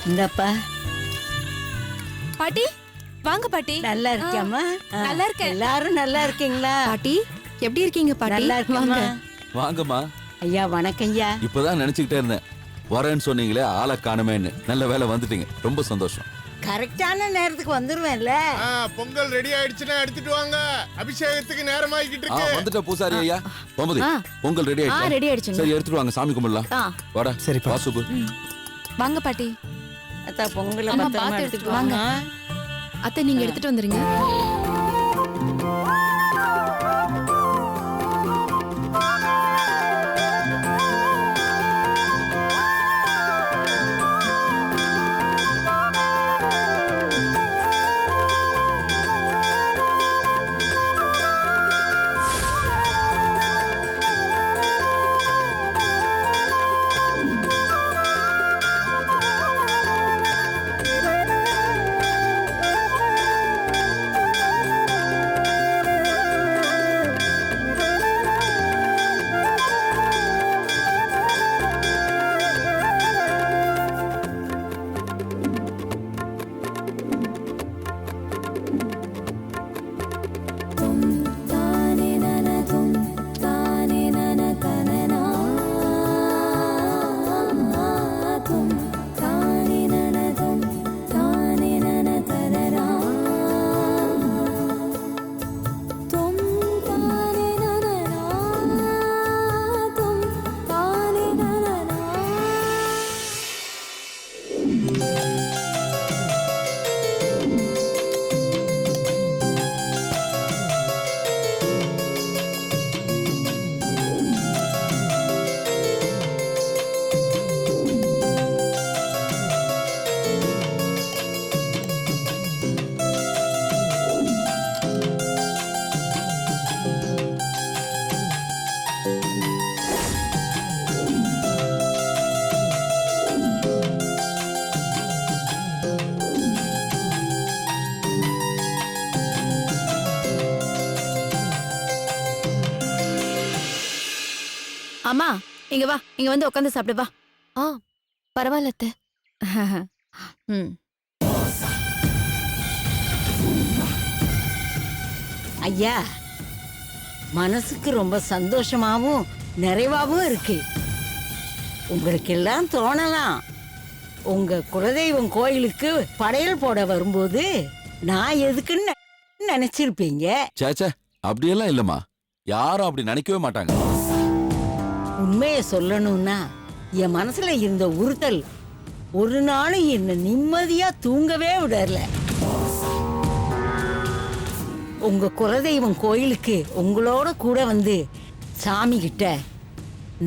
இந்தப்பா. பாட்டி வாங்க பாட்டி. நல்லா இருக்கியாம்மா? நல்லா இருக்கேன். எல்லாரும் நல்லா இருக்கீங்களா? பாட்டி எப்படி இருக்கீங்க பாட்டி? நல்லா இருக்கேம்மா. வாங்கம்மா. ஐயா வணக்கம் ஐயா. இப்பதான் நினைச்சுக்கிட்டே இருந்தேன், வரேன்னு சொன்னீங்களே ஆளை காணுமேன்னு. நல்ல வேலை வந்துட்டீங்க, ரொம்ப சந்தோஷம். கரெக்டான நேரத்துக்கு வந்துருவேன்ல. பொங்கல் ரெடி ஆயிடுச்சுன்னா எடுத்துட்டு வாங்க, அபிஷேகத்துக்கு நேரமாகிட்டு இருக்கு. வந்துட்ட பூசாரி ஐயா. பொம்பதி பொங்கல் ரெடி ஆயிடுச்சு. ரெடி ஆயிடுச்சுங்க. சரி எடுத்துட்டு வாங்க, சாமி கும்பிடலாம். வாடா. சரி வாசுபு. வாங்க பாட்டி. அத்தா பொங்கலை அம்மா, பத்திரமா பார்த்து எடுத்துட்டு வாங்க. வாங்க. அத்தை நீங்க எடுத்துட்டு வந்துருங்க. அம்மா இங்க வா, இங்க வந்து உட்காந்து சாப்பிடு வா. பரவாயில்ல அத்தை. ஐயா மனசுக்கு ரொம்ப சந்தோஷமாவும் நிறைவாவும் இருக்கு. உங்களுக்கு எல்லாம் தோணலாம், உங்க குலதெய்வம் கோயிலுக்கு படையல் போட வரும்போது நான் எதுக்குன்னு நினைச்சிருப்பீங்க. சேச்சே அப்படியெல்லாம் இல்லம்மா, யாரும் அப்படி நினைக்கவே மாட்டாங்க. உண்மையை சொல்லணும்னா என் மனசுல இருந்த உறுத்தல் ஒரு நாளும் என்ன நிம்மதியா தூங்கவே விடல. உங்க குலதெய்வம் கோயிலுக்கு உங்களோட கூட வந்து சாமி கிட்ட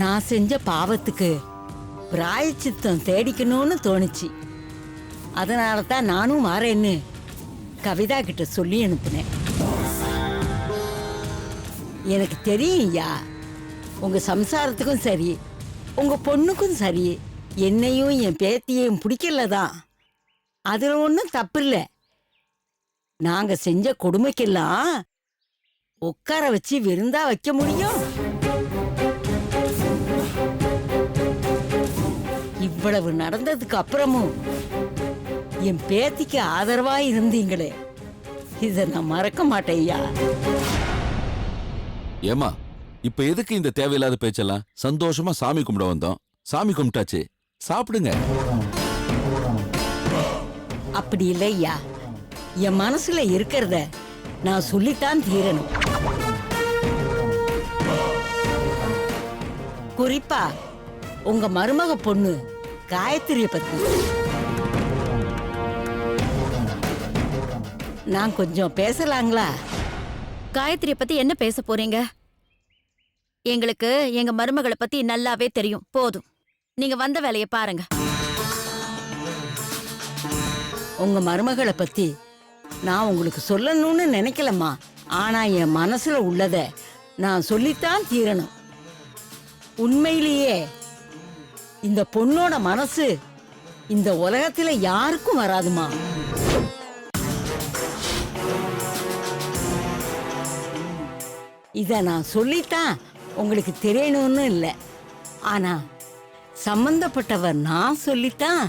நான் செஞ்ச பாவத்துக்கு பிராயச்சித்தம் தேடிக்கணும்னு தோணுச்சு. அதனால தான் நானும் வரேன்னு கவிதா கிட்ட சொல்லி அனுப்புனேன். எனக்கு தெரியும் ஐயா, உங்க சம்சாரத்துக்கும் சரி உங்க பொண்ணுக்கும் சரி என்னையும் என் பேத்தியையும் பிடிக்கலதான். அதுல ஒன்றும் தப்பு இல்லை. நாங்க செஞ்ச கொடுமைக்கெல்லாம் உட்கார வச்சு விருந்தா வைக்க முடியும்? இவ்வளவு நடந்ததுக்கு அப்புறமும் என் பேத்திக்கு ஆதரவா இருந்தீங்களே, இத நான் மறக்க மாட்டேன் ஐயா. ஏமா இப்ப எதுக்கு இந்த தேவையில்லாத பேச்செல்லாம்? சந்தோஷமா சாமி கும்பிட வந்தோம், சாமி கும்பிட்டாச்சு, சாப்பிடுங்க. அப்படி இல்லை ஐயா, என் மனசுல இருக்கிறத நான் சொல்லித்தான் தீரணும். குறிப்பா உங்க மருமக பொண்ணு காயத்ரிய பத்தி நான் கொஞ்சம் பேசலாங்களா? காயத்ரிய பத்தி என்ன பேச போறீங்க? எங்களுக்கு எங்க மருமகளை பத்தி நல்லாவே தெரியும். போதும், நீங்க வந்த வேலையை பாருங்க. உங்க மருமகளை பத்தி நான் உங்களுக்கு சொல்லணும்னு நினைக்கலம்மா. ஆனா என் மனசுல உள்ளத நான் சொல்லித்தான் தீரணும். உண்மையிலேயே இந்த பொண்ணோட மனசு இந்த உலகத்துல யாருக்கும் வராதுமா. இத நான் சொல்லித்தான் உங்களுக்கு தெரியணும்னு இல்லை. ஆனா சம்பந்தப்பட்டவர் நான் சொல்லித்தான்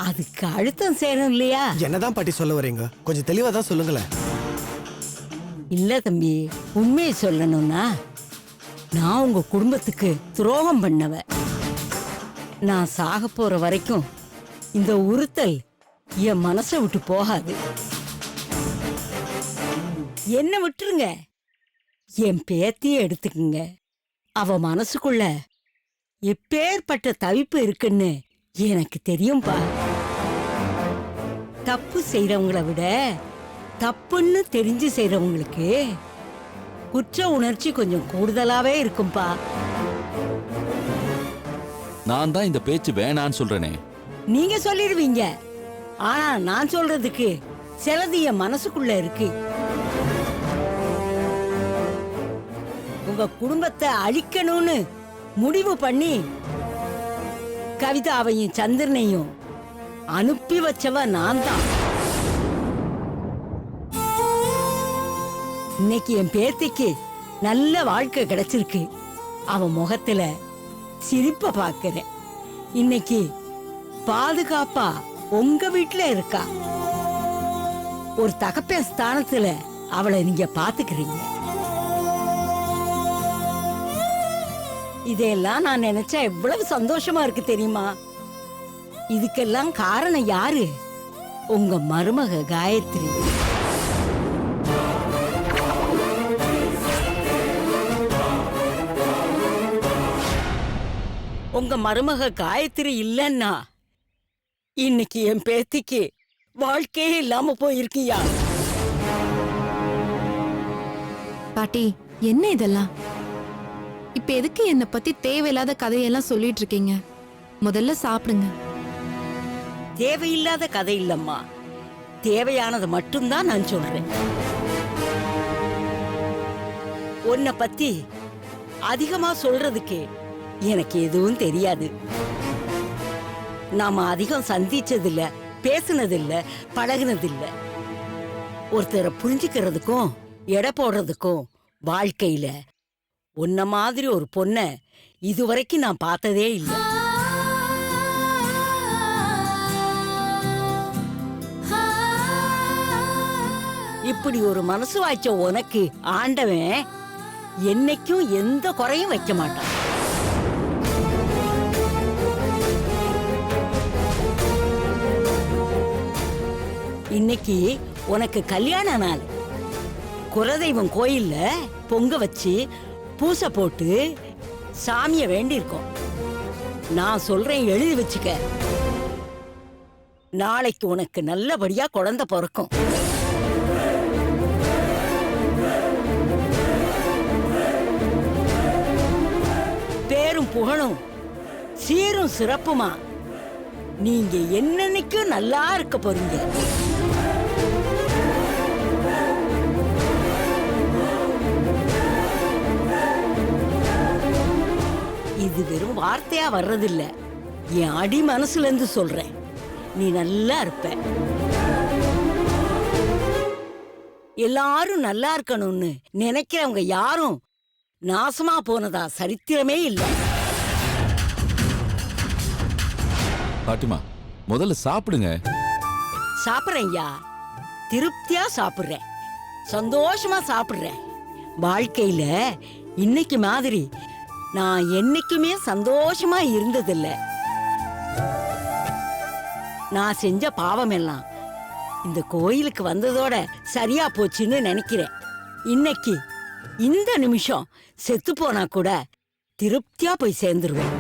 அதுக்கு அழுத்தம் சேரும் இல்லையா? என்னதான் பாட்டி சொல்ல வரீங்க? கொஞ்சம் தெளிவா தான் சொல்லுங்களேன். இல்ல தம்பி, உண்மையை சொல்லணும்னா நான் உங்க குடும்பத்துக்கு துரோகம் பண்ணவ. நான் சாக போற வரைக்கும் இந்த உறுத்தல் என் மனசை விட்டு போகாது. என்ன விட்டுருங்க, என் பேத்தியை எடுத்துக்குங்க. அவ மனசுக்குள்ள எப்பேற்பட்ட தவிப்பு இருக்குன்னு எனக்கு தெரியும்பா. தப்பு செய்யறவங்கள விட தப்புன்னு தெரிஞ்சு செய்யறவங்களுக்கு குற்ற உணர்ச்சி கொஞ்சம் கூடுதலாவே இருக்கும்பா. நான் தான் இந்த பேச்சு வேணான்னு சொல்றேனே. நீங்க சொல்லிடுவீங்க, ஆனா நான் சொல்றதுக்கு சிலது என் மனசுக்குள்ள இருக்கு. உங்க குடும்பத்தை அழிக்கணும்னு முடிவு பண்ணி கவிதாவையும் சந்திரனையும் அனுப்பி வச்சவ நான் தான். இன்னைக்கு என் பேத்திக்கு நல்ல வாழ்க்கை கிடைச்சிருக்கு. அவன் முகத்துல சிரிப்ப பாக்குறேன். இன்னைக்கு பாதுகாப்பா உங்க வீட்டுல இருக்கா. ஒரு தகப்பன் ஸ்தானத்துல அவளை நீங்க பாத்துக்கிறீங்க. இதெல்லாம் நான் நினைச்சா எவ்வளவு சந்தோஷமா இருக்கு தெரியுமா? இதுக்கெல்லாம் காரணம் யாரு? உங்க மருமக காயத்ரி. உங்க மருமக காயத்ரி இல்லன்னா இன்னைக்கு என் பேத்திக்கு வாழ்க்கையே இல்லாம போயிருக்கியா? பாட்டி, என்ன இதெல்லாம்? இப்ப எதுக்கு என்ன பத்தி தேவையில்லாத கதையெல்லாம் சொல்லிட்டு இருக்கீங்க? முதல்ல சாப்பிடுங்க. தேவையில்லாத கதை இல்லம்மா, தேவையானது மட்டும்தான் நான் சொல்றேன். உன்னை பத்தி அதிகமா சொல்றதுக்கு எனக்கு எதுவும் தெரியாது. நாம அதிகம் சந்திச்சதில்ல, பேசுனதில்ல, பழகுனதில்ல. ஒருத்தரை புரிஞ்சுக்கிறதுக்கும் எடை போடுறதுக்கும் வாழ்க்கையில உன்ன மாதிரி ஒரு பொண்ண இதுவரைக்கும் நான் பார்த்ததே இல்லை. இப்படி ஒரு மனசு வாய்ச்ச உனக்கு ஆண்டவன் என்னைக்கும் எந்த குறையும் வைக்க மாட்டான். இன்னைக்கு உனக்கு கல்யாண நாள். குலதெய்வம் கோயில்ல பொங்க வச்சு பூசை போட்டு சாமிய வேண்டியிருக்கோம். நான் சொல்றேன், எழுதி வச்சுக்க. நாளைக்கு உனக்கு நல்லபடியா குழந்தை பிறக்கும். பேரும் புகழும் சீரும் சிறப்புமா நீங்க என்னன்னைக்கும் நல்லா இருக்க போறீங்க. இது வெறும் வார்த்தையா வர்றதில்ல, என் அடி மனசுல இருந்து சொல்றேன். நீ நல்லா இருப்ப. எல்லாரும் நல்லா இருக்கணும்னு நினைக்கிறவங்க யாரும் நாசமா போனதா சரித்திரமே இல்லை. பாட்டிமா, முதல்ல சாப்பிடுங்க. சாப்பிட்றேன்யா, திருப்தியா சாப்பிடுறேன், சந்தோஷமா சாப்பிடுறேன். வாழ்க்கையில இன்னைக்கு மாதிரி நான் என்னைக்குமே சந்தோஷமா இருந்ததில்லை. நான் செஞ்ச பாவம் எல்லாம் இந்த கோயிலுக்கு வந்ததோட சரியா போச்சுன்னு நினைக்கிறேன். இன்னைக்கு இந்த நிமிஷம் செத்து போனா கூட திருப்தியா போய் சேர்ந்துருவேன்.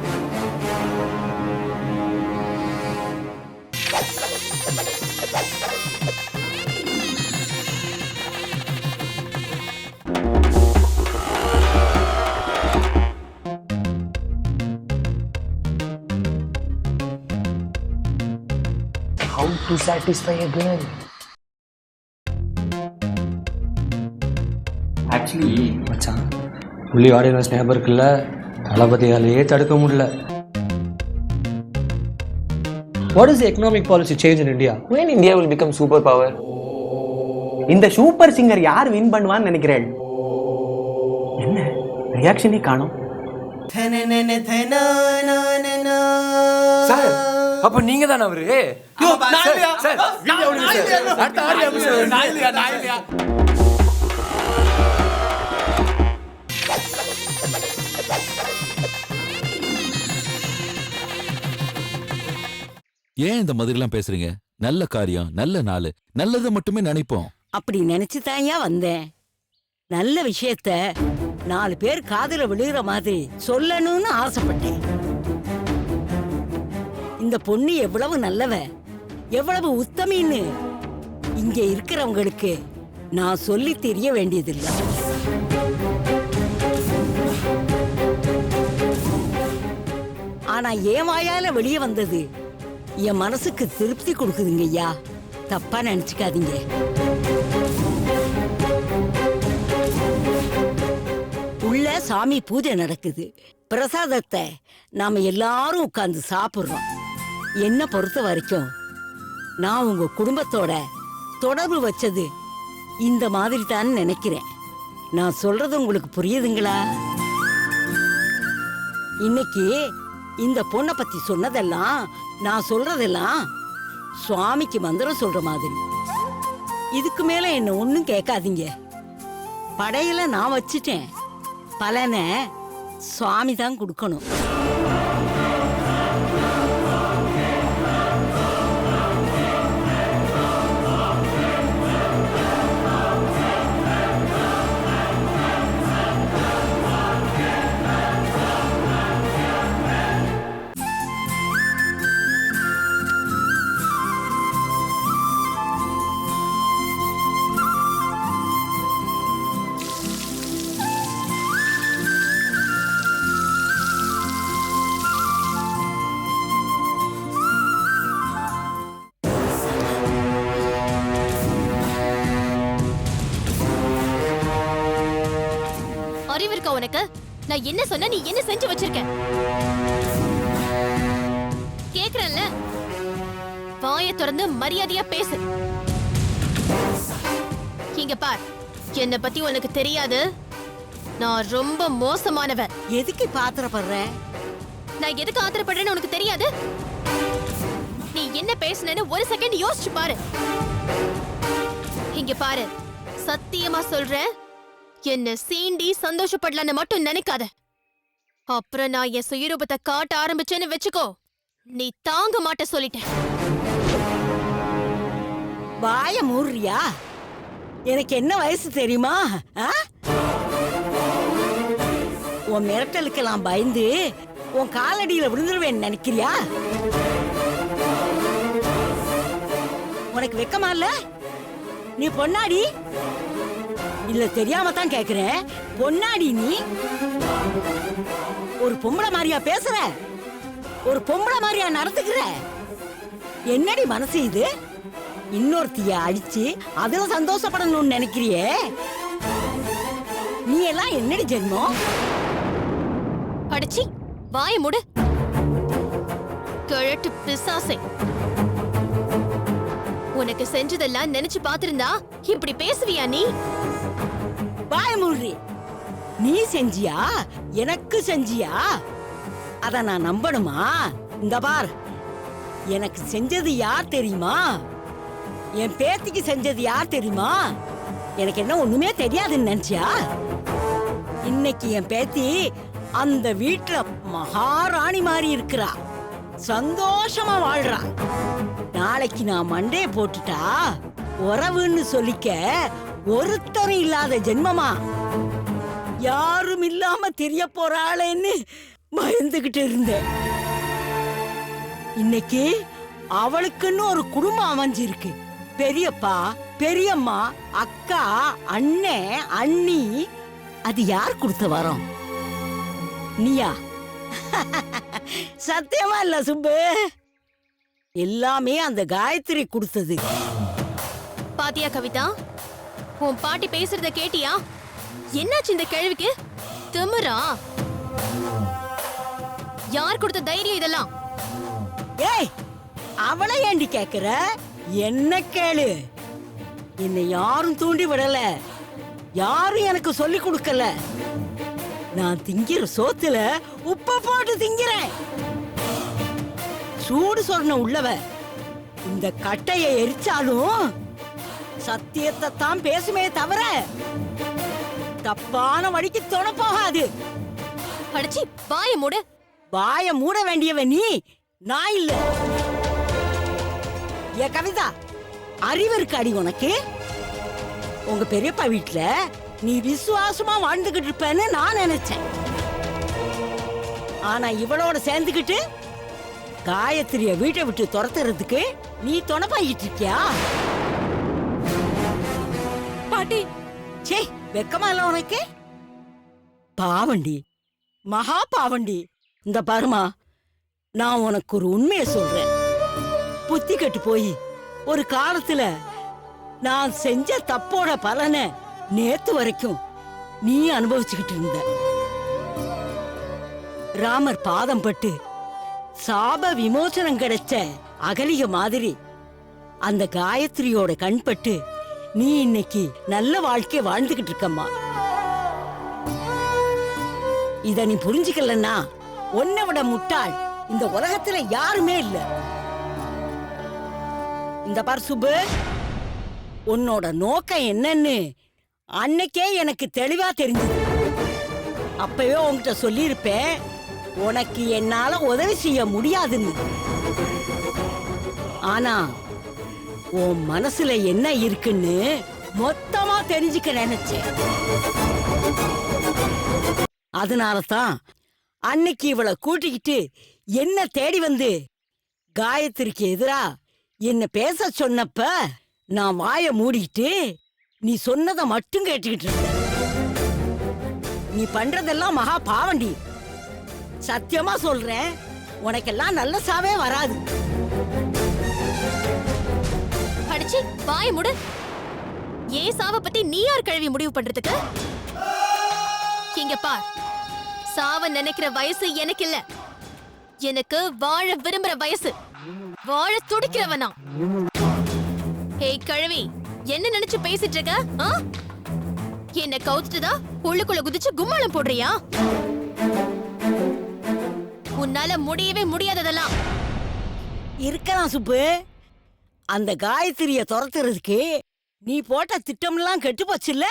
How to satisfy a girl? Actually மச்சான், புள்ளி ஆடியன்ஸ் ஞாபகம் இருக்குல்ல, தளபதியாலேயே தடுக்க முடியல. What is the economic policy change in India? When India will become superpower? இந்த சூப்பர் சிங்கர் யார் வின் பண்ணுவான்னு நினைக்கிறேன்? என்ன ரியாக்ஷனே காணோம். சார் அப்ப நீங்க தானே அவரு? சார், வீடியோ விடுங்க சார். அடுத்த ஆடியோ சார். ஏன் இந்த மாதிரிலாம் பேசுறீங்க? நல்ல காரியம், நல்ல நாள், நல்லதை மட்டுமே நினைப்போம். அப்படி நினைச்சுதான்யா வந்தேன். நல்ல விஷயத்த 4 பேர் காதுல விழுகிற மாதிரி சொல்லணும்னு ஆசைப்பட்டேன். இந்த பொண்ணு எவ்வளவு நல்லவ, எவ்வளவு உத்தமின்னு இங்க இருக்கிறவங்களுக்கு நான் சொல்லி தெரிய வேண்டியதில்லை. ஆனா என் வாயால வெளியே வந்தது என் மனசுக்கு திருப்தி கொடுக்குதுங்க ஐயா. தப்பா நினைச்சுக்காதீங்க. உள்ள சாமி பூஜை நடக்குது. பிரசாதத்தை நாம எல்லாரும் உட்கார்ந்து சாப்பிடுறோம். என்ன பொறுத்த வரைக்கும் நான் உங்க குடும்பத்தோட தொடர்பு வச்சது இந்த மாதிரி தான் நினைக்கிறேன். நான் சொல்றது உங்களுக்கு புரியுதுங்களா? இன்னைக்கு இந்த பொண்ணை பத்தி சொன்னதெல்லாம், நான் சொல்றதெல்லாம் சுவாமிக்கு மந்திரம் சொல்ற மாதிரி. இதுக்கு மேல என்ன ஒண்ணும் கேட்காதீங்க. படையில நான் வச்சிட்டேன், பலனை சுவாமி தான் கொடுக்கணும். அறிவு இருக்கா உனக்கு? நான் என்ன சொன்ன, நீ என்ன செஞ்சு வச்சிருக்க? கேக்குறேன்ல, வாயை திறந்து மரியாதையா பேசு. இங்க பார், என்ன பத்தி உனக்கு தெரியாது. நான் ரொம்ப மோசமானவன். எதுக்கு பாத்திரப்படுற? நான் எதுக்கு ஆத்திரப்படுறேன்னு உனக்கு தெரியாது? நீ என்ன பேசுனேன்னு ஒரு செகண்ட் யோசிச்சு பாரு. இங்க பாரு, சத்தியமா சொல்றேன், என்ன சீண்டி சந்தோஷப்படலான்னு மட்டும் நினைக்காத. அப்புறம் நான் என் சுயரூபத்தை காட்ட ஆரம்பிச்சேன்னு வெச்சுக்கோ, நீ தாங்க மாட்ட சொல்லிட்டேன். வாய மூடுறியா? எனக்கு என்ன வயசு தெரியுமா? ஆ? உன் மிரட்டலுக்கெல்லாம் பயந்து உன் காலடியில விழுந்துருவேன் நினைக்கிறியா? உனக்கு வெக்கமா இல்ல? நீ பொன்னாடி இல்ல, தெரியாம தான் கேக்குறேன். பொன்னாடி நீ ஒரு பொம்பளை மாதிரியா பேசுற? ஒரு பொம்பளை மாதிரியா நடந்துக்கிற? என்னடி மனசு இது? இன்னொருத்திய அடிச்சு அதுல சந்தோஷப்படணும்னு நினைக்கிறியே? நீ எல்லாம் என்னடி ஜென்மம்? அடிச்சி வாய மூடு, கிழட்டு பிசாசே. உனக்கு செஞ்சதெல்லாம் நினைச்சு பாத்திருந்தா இப்படி பேசுவியா நீ? வாய மூடுறி. நீ செஞ்சியா? எனக்கு செஞ்சியா? அத நான் நம்பணுமா? இந்த பார், எனக்கு செஞ்சது யார் தெரியுமா? என் பேத்திக்கு செஞ்சது யார் தெரியுமா? எனக்கு என்ன ஒண்ணுமே தெரியாதுன்னு நினைச்சியா? இன்னைக்கு என் பேத்தி அந்த வீட்டுல மகாராணி மாதிரி இருக்கிறா, சந்தோஷமா வாழ்றா. நாளைக்கு நான் மண்டைய போட்டுட்டா உறவுன்னு சொல்லிக்க ஒருத்தரும் இல்லாத ஜென்மமா யாரும் இல்லாம தெரிய போறாளேன்னு பயந்துகிட்டு இருந்தேன். இன்னைக்கு அவளுக்குன்னு ஒரு குடும்பம் அமைஞ்சிருக்கு. பெரியப்பா, பெரியம்மா, அக்கா, அண்ணே, அண்ணி. அது யார் கொடுத்த வரம்? நீயா? சத்தியமா இல்ல சுப்பு, எல்லாமே அந்த காயத்ரி கொடுத்தது. பாத்தியா கவிதா, உன் பாட்டி பேசுறத கேட்டியா? என்னாச்சு இந்த கேள்விக்கு? திமிரா? யார் கொடுத்த தைரியம் இதெல்லாம்? ஏய், அவளை ஏண்டி கேக்குற? என்ன கேளு. என்னை யாரும் தூண்டி விடல, யாரும் எனக்கு சொல்லி கொடுக்கல. நான் திங்கிற சோத்துல உப்ப போட்டு திங்கிறேன். சூடு சொன்ன உள்ளவ இந்த கட்டையை எரிச்சாலும் சத்தியத்தை தான் பேசுமே தவிர தப்பான வழிக்கு தொண போகாது. அடிச்சி வாய மூடு. வாய மூட வேண்டியவ நீ, நான் இல்ல. ஏ கவிதா, அறிவு இருக்காடி உனக்கு? உங்க பெரியப்பா வீட்டுல நீ விசுவாசமா வாழ்ந்துகிட்டு இருப்பேன்னு நான் நினைச்சேன். ஆனா இவளோட சேர்ந்துகிட்டு காயத்ரிய வீட்டை விட்டு துரத்துறதுக்கு நீ துணைப்பாயிட்டு இருக்கியா? பாட்டி, சே, வெக்கமா இல்ல உனக்கு? பாவண்டி, மகா பாவண்டி. இந்த பாருமா, நான் உனக்கு ஒரு உண்மையை சொல்றேன். புத்தி கட்டு போய் ஒரு காலத்துல நான் செஞ்ச தப்போட பலனை நேத்து வரைக்கும் நீ அனுபவிச்சுக்கிட்டு இருந்த. ராமர் பாதம் பட்டு சாப விமோசனம் கிடைச்ச அகலிக மாதிரி அந்த காயத்ரியோட கண்பட்டு நீ இன்னைக்கு நல்ல வாழ்க்கை வாழ்ந்துகிட்டு இருக்கம்மா. இத நீ புரிஞ்சுக்கலன்னா உன்னை விட முட்டாள் இந்த உலகத்துல யாருமே இல்ல. இந்த பார் சுப்பு, உன்னோட நோக்கம் என்னன்னு அன்னைக்கே எனக்கு தெளிவா தெரிஞ்சது. அப்பவே உன்கிட்ட சொல்லியிருப்பேன், உனக்கு என்னால உதவி செய்ய முடியாதுன்னு. ஆனா உன் மனசுல என்ன இருக்குன்னு மொத்தமா தெரிஞ்சுக்க நினைச்சேன். அதனாலதான் அன்னைக்கு இவளை கூட்டிக்கிட்டு என்ன தேடி வந்து காயத்ரிக்கு எதிரா என்ன பேச சொன்னப்ப நான் வாய மூடிக்கிட்டு நீ சொன்னதை மட்டும் கேட்டுக்கிட்டு இருந்த. நீ பண்றதெல்லாம் மகா பாவண்டி. சத்தியமா சொல்றேன், உனக்கெல்லாம் நல்ல சாவே வராது. அடிச்சி வாய மூடு. ஏன் சாவ பத்தி நீ யார் கழுவி முடிவு பண்றதுக்கு? இங்க பார், சாவ நினைக்கிற வயசு எனக்கு இல்ல. எனக்கு வாழ விரும்புற வயசு. வாழ துடிக்கிறவனா. ஏய் கழுவி, என்ன நினைச்சு பேசிட்டு இருக்க? என்ன கவுத்துட்டுதா உள்ளுக்குள்ள குதிச்சு கும்மாளம் போடுறியா? உன்னால முடியவே முடியாததெல்லாம் இருக்கலாம் சுப்பு. அந்த காயத்ரிய துரத்துறதுக்கு நீ போட்ட திட்டம்லாம் கெட்டு போச்சுல்ல.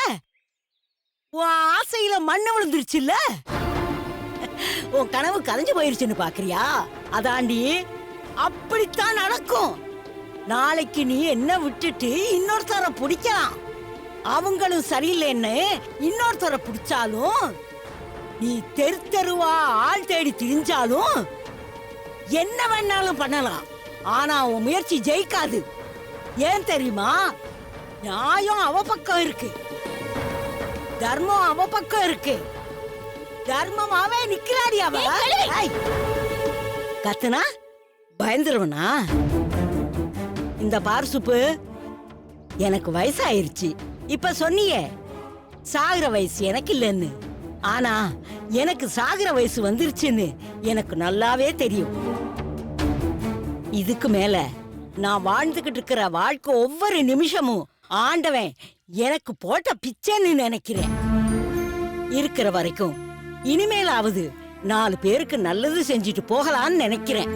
உன் ஆசையில மண்ணு விழுந்துருச்சுல்ல. உன் கனவு கலைஞ்சு போயிருச்சுன்னு பாக்குறியா? அதாண்டி அப்படித்தான் நடக்கும். நாளைக்கு நீ என்ன விட்டுட்டு இன்னொருத்தர பிடிக்கலாம். அவங்களும் சரியில்லைன்னு இன்னொருத்தர பிடிச்சாலும், நீ தெரு தெருவா ஆள் தேடி திரிஞ்சாலும் என்ன வேணாலும் பண்ணலாம். ஆனா உன் முயற்சி ஜெயிக்காது. ஏன் தெரியுமா? நியாயம் அவ பக்கம் இருக்கு, தர்மம் அவ பக்கம் இருக்கு. தர்மமாவே நிக்கிறாடி அவ. கத்துனா பயந்துருவனா? இந்த பார் சுப்பு, எனக்கு வயசாயிருச்சு. இப்ப சொன்னியே சாகுற வயசு எனக்கு இல்லைன்னு. ஆனா எனக்கு சாகுற வயசு வந்துருச்சுன்னு எனக்கு நல்லாவே தெரியும். இதுக்கு மேல நான் வாழ்ந்துகிட்டு இருக்கிற வாழ்க்கை ஒவ்வொரு நிமிஷமும் ஆண்டவன் எனக்கு போட்ட பிச்சைன்னு நினைக்கிறேன். இருக்கிற வரைக்கும் இனிமேலாவது 4 பேருக்கு நல்லது செஞ்சுட்டு போகலான்னு நினைக்கிறேன்.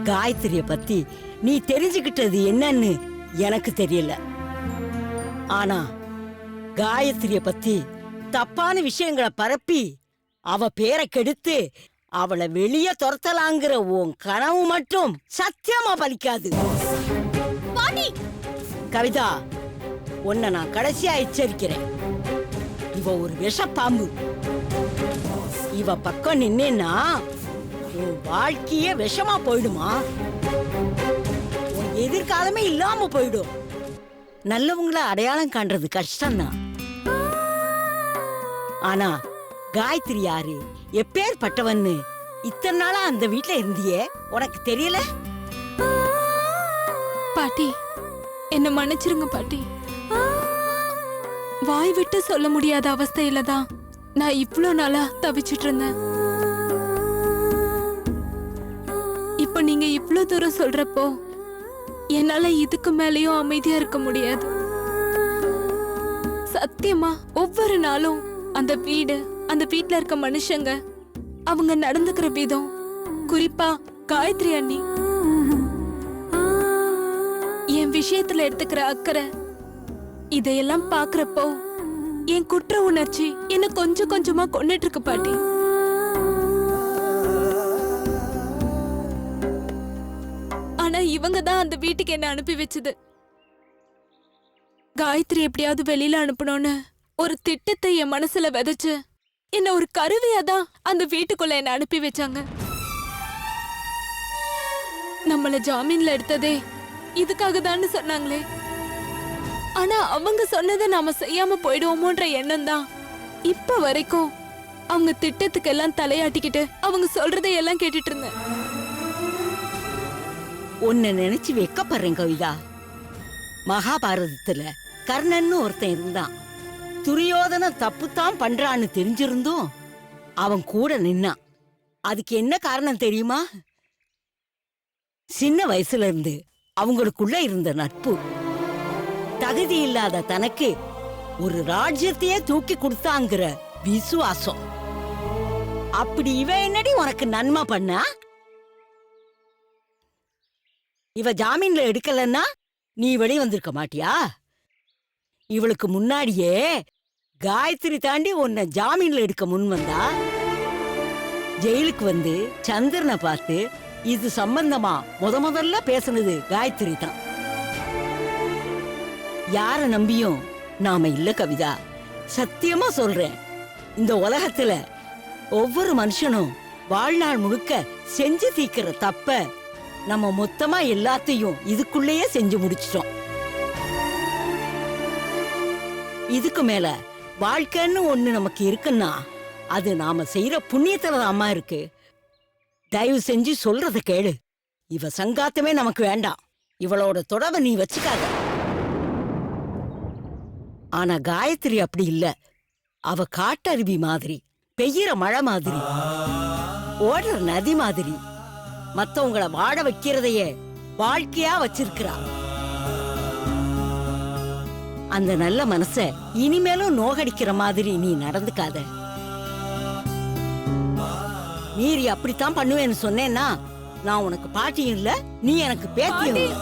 காயத்ரிய பத்தி நீ தெரிஞ்சுக்கிட்டது என்னன்னு எனக்கு தெரியல. ஆனா காயத்ரிய பத்தி தப்பான விஷயங்களை பரப்பி அவ பேரை கெடுத்து அவளை வெளியே துரத்தலாங்கிற உன் கனவு மட்டும் சத்தியமா பலிக்காது. கவிதா, உன்னை நான் கடைசியா எச்சரிக்கிறேன். இவ ஒரு விஷப்பாம்பு. இவ பக்கம் நின்னேன்னா உன் வாழ்க்கையே விஷமா போயிடுமா. உன் எதிர்காலமே இல்லாம போயிடும். நல்லவங்கள அடையாளம் காண்றது கஷ்டம்தான். ஆனா காயத்ரி யாரு, எப்பேற்பட்டவன்னு இத்தனை நாளா அந்த வீட்டுல இருந்தியே, உனக்கு தெரியல? பாட்டி, என்ன மன்னிச்சிருங்க பாட்டி. வாய் விட்டு சொல்ல முடியாத அவஸ்தையில தான் நான் இவ்ளோ நாளா தவிச்சிட்டு இருந்தேன். இப்ப நீங்க இவ்ளோ தூரம் சொல்றப்போ என்னால இதுக்கு மேலயும் அமைதியா இருக்க முடியாது. சத்தியமா ஒவ்வொரு நாளும் அந்த வீடு, அந்த வீட்ல இருக்க மனுஷங்க, அவங்க நடந்துக்கிற விதம், குறிப்பா காயத்ரி அண்ணி என் விஷயத்துல எடுத்துக்கிற அக்கறை இதையெல்லாம் பாக்குறப்போ என் குற்ற உணர்ச்சி என்ன கொஞ்சம் கொஞ்சமா கொண்டுட்டு இருக்கு பாட்டி. ஆனா இவங்க தான் அந்த வீட்டுக்கு என்ன அனுப்பி வச்சது. காயத்ரி எப்படியாவது வெளியில அனுப்பணும்னு ஒரு திட்டத்தை என் மனசுல விதைச்சு என்ன ஒரு கருவியா தான் அந்த வீட்டுக்குள்ள என்ன அனுப்பி வச்சாங்க. நம்மள ஜாமீன்ல எடுத்ததே இதுக்காக தான் சொன்னாங்களே. ஆனா அவங்க சொன்னதை நாம செய்யாம போயிடுவோமோன்ற எண்ணம் தான் இப்ப வரைக்கும் அவங்க திட்டத்துக்கு எல்லாம் தலையாட்டிக்கிட்டு அவங்க சொல்றதை எல்லாம் கேட்டுட்டு இருந்தேன். உன்னை நினைச்சு வெக்கப்படுறேன் கவிதா. மகாபாரதத்துல கர்ணன்னு ஒருத்தன் இருந்தான். துரியோதன தப்புத்தான் பண்றான்னு தெரிஞ்சிருந்தும் அவன் கூட நின்னான். அதுக்கு என்ன காரணம் தெரியுமா? சின்ன வயசுல இருந்து அவங்களுக்குள்ள இருந்த நட்பு. தகுதி இல்லாத தனக்கு ஒரு ராஜ்யத்தையே தூக்கி கொடுத்தாங்கிற விசுவாசம். அப்படி இவ என்னடி உனக்கு நன்மை பண்ணா? இவ ஜாமீன்ல எடுக்கலன்னா நீ வெளி வந்திருக்க மாட்டியா? இவளுக்கு முன்னாடியே காயத்ரி தாண்டி உன்னை ஜாமீன்ல எடுக்க முன் வந்தா. ஜெயிலுக்கு வந்து சந்திரனை பார்த்து இது சம்பந்தமா முதல்ல பேசுனது காயத்ரி தான். யார நம்பியும் நாம இல்ல கவிதா. சத்தியமா சொல்றேன், இந்த உலகத்துல ஒவ்வொரு மனுஷனும் வாழ்நாள் முழுக்க செஞ்சு தீக்கிற தப்ப நம்ம மொத்தமா எல்லாத்தையும் இதுக்குள்ளேயே செஞ்சு முடிச்சிட்டோம். இதுக்கு மேல வாழ்க்கைன்னு ஒண்ணு நமக்கு இருக்குன்னா அது நாம செய்யற புண்ணியத்துல அம்மா இருக்கு. தயவு செஞ்சு சொல்றத கேளு. இவ சங்காத்தமே நமக்கு வேண்டாம். இவளோட தொடர்பை நீ வச்சுக்காத. ஆனா காயத்ரி அப்படி இல்ல. அவ காட்டருவி மாதிரி, பெய்யற மழை மாதிரி, ஓடுற நதி மாதிரி, மத்தவங்களை வாழ வைக்கிறதையே வாழ்க்கையா வச்சிருக்கிறா. அந்த நல்ல மனச இனிமேலும் நோகடிக்கிற மாதிரி நீ நடந்துக்காத. மீறி அப்படித்தான் பண்ணுவேன்னு சொன்னேன்னா நான் உனக்கு பாட்டியும் இல்ல, நீ எனக்கு பேத்தியும் இல்ல.